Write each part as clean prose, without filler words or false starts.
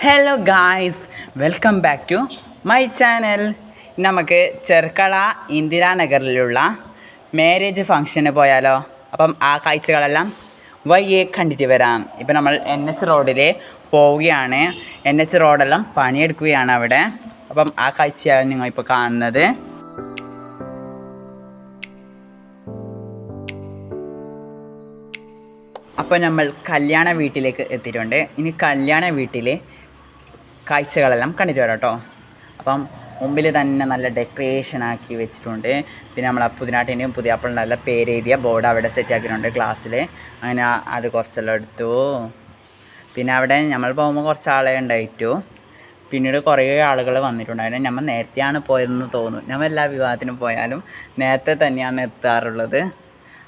Hello guys, welcome back to my channel. നമുക്ക് Cherkala ഇന്ദിരാനഗറിലുള്ള marriage ഫങ്ഷന് പോയാലോ? അപ്പം ആ കാഴ്ചകളെല്ലാം വയ്യേ കണ്ടിട്ട് വരാം. ഇപ്പം നമ്മൾ NH റോഡിൽ പോവുകയാണ്. NH റോഡെല്ലാം പണിയെടുക്കുകയാണ് അവിടെ. അപ്പം ആ കാഴ്ചയാണ് നിങ്ങളിപ്പോൾ കാണുന്നത്. അപ്പോൾ നമ്മൾ കല്യാണ വീട്ടിലേക്ക് എത്തിയിട്ടുണ്ട്. ഇനി കല്യാണ വീട്ടിലെ കാഴ്ചകളെല്ലാം കണ്ടിട്ട് വരാം കേട്ടോ. അപ്പം മുമ്പിൽ തന്നെ നല്ല ഡെക്കറേഷൻ ആക്കി വെച്ചിട്ടുണ്ട്. പിന്നെ നമ്മൾ പുതിനാട്ടിൻ്റെയും പുതിയാപ്പിളിൻ്റെ നല്ല പേരെഴുതിയ ബോർഡ് അവിടെ സെറ്റ് ആക്കിയിട്ടുണ്ട് ഗ്ലാസ്സിൽ. അങ്ങനെ അത് കുറച്ചെല്ലാം എടുത്തു. പിന്നെ അവിടെ നമ്മൾ പോകുമ്പോൾ കുറച്ച് ആളെ ഉണ്ടായിട്ടു. പിന്നീട് കുറേ ആളുകൾ വന്നിട്ടുണ്ടായിരുന്നു. നമ്മൾ നേരത്തെയാണ് പോയതെന്ന് തോന്നുന്നു. നമ്മൾ എല്ലാ വിവാഹത്തിനും പോയാലും നേരത്തെ തന്നെയാണ് എത്താറുള്ളത്.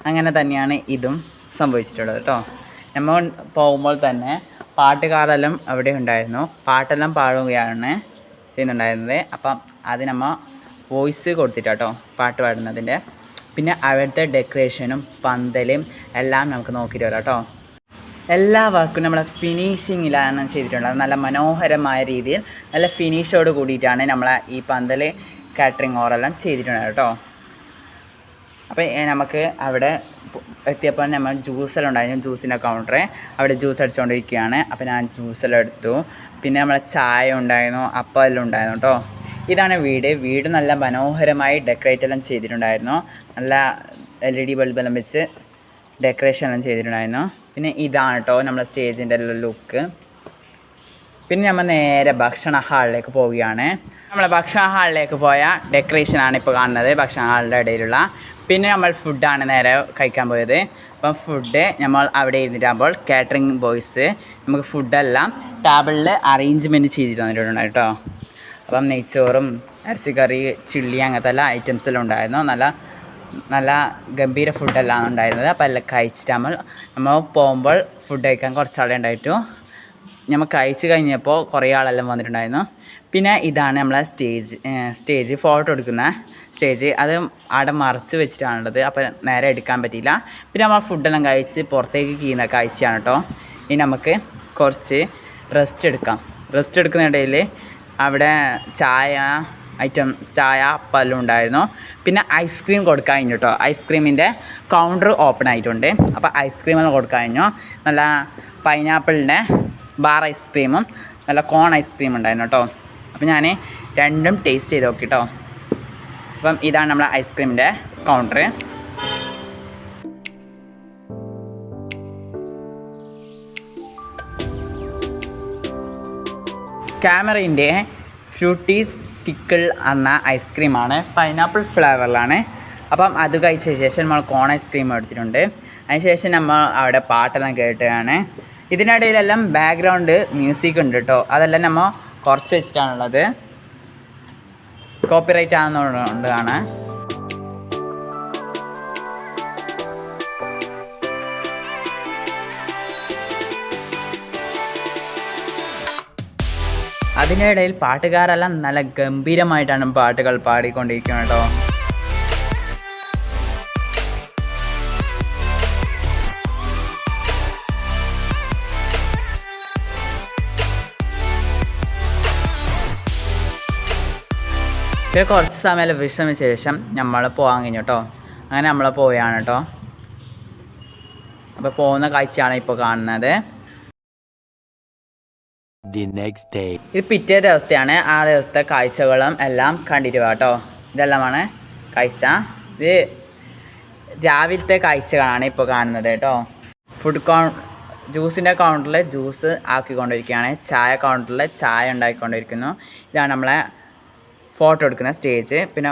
അങ്ങനെ തന്നെയാണ് ഇതും സംഭവിച്ചിട്ടുള്ളത് കേട്ടോ. നമ്മൾ പോകുമ്പോൾ തന്നെ പാട്ടുകാരെല്ലാം അവിടെ ഉണ്ടായിരുന്നു. പാട്ടെല്ലാം പാടുകയാണ് ചെയ്യുന്നുണ്ടായിരുന്നത്. അപ്പം അത് നമ്മൾ വോയിസ് കൊടുത്തിട്ടാട്ടോ പാട്ട് പാടുന്നതിൻ്റെ. പിന്നെ അവിടുത്തെ ഡെക്കറേഷനും പന്തലും എല്ലാം നമുക്ക് നോക്കിയിട്ട് വരാം കേട്ടോ. എല്ലാ വർക്കും നമ്മളെ ഫിനിഷിങ്ങിലാണ് ചെയ്തിട്ടുള്ളത്. നല്ല മനോഹരമായ രീതിയിൽ നല്ല ഫിനിഷോട് കൂടിയിട്ടാണ് നമ്മളെ ഈ പന്തൽ കാറ്ററിംഗ് ഓറെല്ലാം ചെയ്തിട്ടുള്ളത് കേട്ടോ. അപ്പോൾ നമുക്ക് അവിടെ എത്തിയപ്പോൾ നമ്മൾ ജ്യൂസെല്ലാം ഉണ്ടായിരുന്നു. ജ്യൂസിൻ്റെ കൗണ്ടർ അവിടെ ജ്യൂസ് അടിച്ചുകൊണ്ടിരിക്കുകയാണ്. അപ്പോൾ ഞാൻ ജ്യൂസെല്ലാം എടുത്തു. പിന്നെ നമ്മളെ ചായ ഉണ്ടായിരുന്നു, അപ്പം എല്ലാം ഉണ്ടായിരുന്നു കേട്ടോ. ഇതാണ് വീട് നല്ല മനോഹരമായി ഡെക്കറേറ്റ് എല്ലാം ചെയ്തിട്ടുണ്ടായിരുന്നു. നല്ല LED ബൾബെല്ലാം വെച്ച് ഡെക്കറേഷൻ എല്ലാം ചെയ്തിട്ടുണ്ടായിരുന്നു. പിന്നെ ഇതാണ് കേട്ടോ നമ്മളെ സ്റ്റേജിൻ്റെ എല്ലാം ലുക്ക്. പിന്നെ നമ്മൾ നേരെ ഭക്ഷണ ഹാളിലേക്ക് പോവുകയാണ്. നമ്മൾ ഭക്ഷണ ഹാളിലേക്ക് പോയ ഡെക്കറേഷനാണ് ഇപ്പോൾ കാണുന്നത്, ഭക്ഷണ ഹാളിൻ്റെ ഇടയിലുള്ള. പിന്നെ നമ്മൾ ഫുഡാണ് നേരെ കഴിക്കാൻ പോയത്. അപ്പം ഫുഡ് നമ്മൾ അവിടെ ഇരുന്നിട്ടാകുമ്പോൾ കാറ്ററിംഗ് ബോയ്സ് നമുക്ക് ഫുഡെല്ലാം ടേബിളിൽ അറേഞ്ച്മെൻറ്റ് ചെയ്തിട്ട് തന്നിട്ടുണ്ട് കേട്ടോ. അപ്പം നെയ്ച്ചോറും ഇറച്ചിക്കറി, ചില്ലി അങ്ങനത്തെ എല്ലാ ഐറ്റംസെല്ലാം ഉണ്ടായിരുന്നു. നല്ല ഗംഭീര ഫുഡെല്ലാം ഉണ്ടായിരുന്നത്. അപ്പോൾ എല്ലാം കഴിച്ചിട്ട് നമ്മൾ പോകുമ്പോൾ ഫുഡ് കഴിക്കാൻ കുറച്ചാളെ ഉണ്ടായിട്ടു. നമ്മൾ കഴിച്ച് കഴിഞ്ഞപ്പോൾ കുറേ ആളെല്ലാം വന്നിട്ടുണ്ടായിരുന്നു. പിന്നെ ഇതാണ് നമ്മളെ സ്റ്റേജ് ഫോട്ടോ എടുക്കുന്ന സ്റ്റേജ്. അത് അവിടെ മറച്ച് വെച്ചിട്ടാണുള്ളത്. അപ്പോൾ നേരെ എടുക്കാൻ പറ്റിയില്ല. പിന്നെ നമ്മൾ ഫുഡെല്ലാം കഴിച്ച് പുറത്തേക്ക് കീഴുന്ന കാഴ്ചയാണ് കേട്ടോ. ഇനി നമുക്ക് കുറച്ച് റെസ്റ്റ് എടുക്കാം. റെസ്റ്റ് എടുക്കുന്നിടയിൽ അവിടെ ചായ പല്ലും ഉണ്ടായിരുന്നു. പിന്നെ ഐസ്ക്രീം കൊടുക്കാൻ കഴിഞ്ഞു കേട്ടോ. ഐസ്ക്രീമിൻ്റെ കൗണ്ടർ ഓപ്പൺ ആയിട്ടുണ്ട്. അപ്പോൾ ഐസ്ക്രീമെല്ലാം കൊടുക്കാൻ കഴിഞ്ഞു. നല്ല പൈനാപ്പിളിൻ്റെ ബാർ ഐസ്ക്രീമും നല്ല കോൺ ഐസ്ക്രീം ഉണ്ടായിരുന്നു കേട്ടോ. അപ്പോൾ ഞാൻ രണ്ടും ടേസ്റ്റ് ചെയ്ത് നോക്കി കേട്ടോ. അപ്പം ഇതാണ് നമ്മളെ ഐസ്ക്രീമിൻ്റെ കൗണ്ടർ. ക്യാമറിൻ്റെ ഫ്രൂട്ടി സ്റ്റിക്കിൾ എന്ന ഐസ്ക്രീമാണ്, പൈനാപ്പിൾ ഫ്ലേവറിലാണ്. അപ്പം അത് കഴിച്ച ശേഷം നമ്മൾ കോൺ ഐസ്ക്രീം എടുത്തിട്ടുണ്ട്. അതിനുശേഷം നമ്മൾ അവിടെ പാട്ടെല്ലാം കേട്ടതാണ്. ഇതിനിടയിലെല്ലാം ബാക്ക്ഗ്രൗണ്ട് മ്യൂസിക് ഉണ്ട് കേട്ടോ. അതെല്ലാം നമ്മൾ കുറച്ച് വെച്ചിട്ടാണുള്ളത്. കോപ്പിറൈറ്റ് ആകുന്നതുകൊണ്ടാണ്. അതിനിടയിൽ പാട്ടുകാരെല്ലാം നല്ല ഗംഭീരമായിട്ടാണ് പാട്ടുകൾ പാടിക്കൊണ്ടിരിക്കുന്നത് കേട്ടോ. പിന്നെ കുറച്ച് സമയം വിശ്രമിച്ച ശേഷം നമ്മൾ പോകാൻ കഴിഞ്ഞു കേട്ടോ. അങ്ങനെ നമ്മൾ പോയാണ് കേട്ടോ. അപ്പോൾ പോകുന്ന കാഴ്ചയാണ് ഇപ്പോൾ കാണുന്നത്. ഇത് പിറ്റേ ദിവസത്തെയാണ്. ആ ദിവസത്തെ കാഴ്ചകളും എല്ലാം കണ്ടിട്ട് പോകാം കേട്ടോ. ഇതെല്ലാമാണ് കാഴ്ച. ഇത് രാവിലത്തെ കാഴ്ചകളാണ് ഇപ്പോൾ കാണുന്നത് കേട്ടോ. ജ്യൂസിൻ്റെ കൗണ്ടറിൽ ജ്യൂസ് ആക്കിക്കൊണ്ടിരിക്കുകയാണ്. ചായ കൗണ്ടറിൽ ചായ ഉണ്ടാക്കിക്കൊണ്ടിരിക്കുന്നു. ഇതാണ് നമ്മളെ ഫോട്ടോ എടുക്കുന്ന സ്റ്റേജ്. പിന്നെ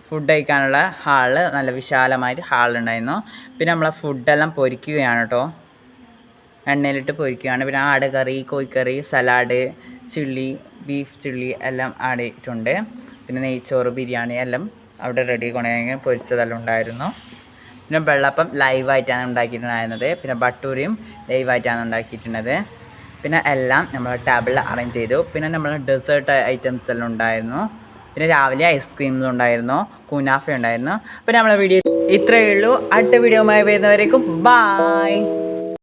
ഫുഡ് കഴിക്കാനുള്ള ഹാള് നല്ല വിശാലമായിട്ട് ഹാളുണ്ടായിരുന്നു. പിന്നെ നമ്മളെ ഫുഡെല്ലാം പൊരിക്കുകയാണ് കേട്ടോ. എണ്ണയിലിട്ട് പൊരിക്കുകയാണ്. പിന്നെ ആടുകറി, കോഴിക്കറി, സലാഡ്, ചില്ലി, ബീഫ് ചില്ലി എല്ലാം ആടിയിട്ടുണ്ട്. പിന്നെ നെയ്ച്ചോറ്, ബിരിയാണി എല്ലാം അവിടെ റെഡി കൊണ്ടുപോയി പൊരിച്ചതെല്ലാം ഉണ്ടായിരുന്നു. പിന്നെ വെള്ളപ്പം ലൈവായിട്ടാണ് ഉണ്ടാക്കിയിട്ടുണ്ടായിരുന്നത്. പിന്നെ ബട്ടൂരിയും ലൈവായിട്ടാണ് ഉണ്ടാക്കിയിട്ടുള്ളത്. പിന്നെ എല്ലാം നമ്മൾ ടേബിളിൽ അറേഞ്ച് ചെയ്തു. പിന്നെ നമ്മൾ ഡെസേർട്ട് ഐറ്റംസ് എല്ലാം ഉണ്ടായിരുന്നു. പിന്നെ രാവിലെ ഐസ്ക്രീംസ് ഉണ്ടായിരുന്നു, കുനാഫ ഉണ്ടായിരുന്നു. അപ്പോൾ നമ്മളെ വീഡിയോ ഇത്രയേ ഉള്ളൂ. അടുത്ത വീഡിയോയുമായി വരുന്നവരേക്കും ബായ്.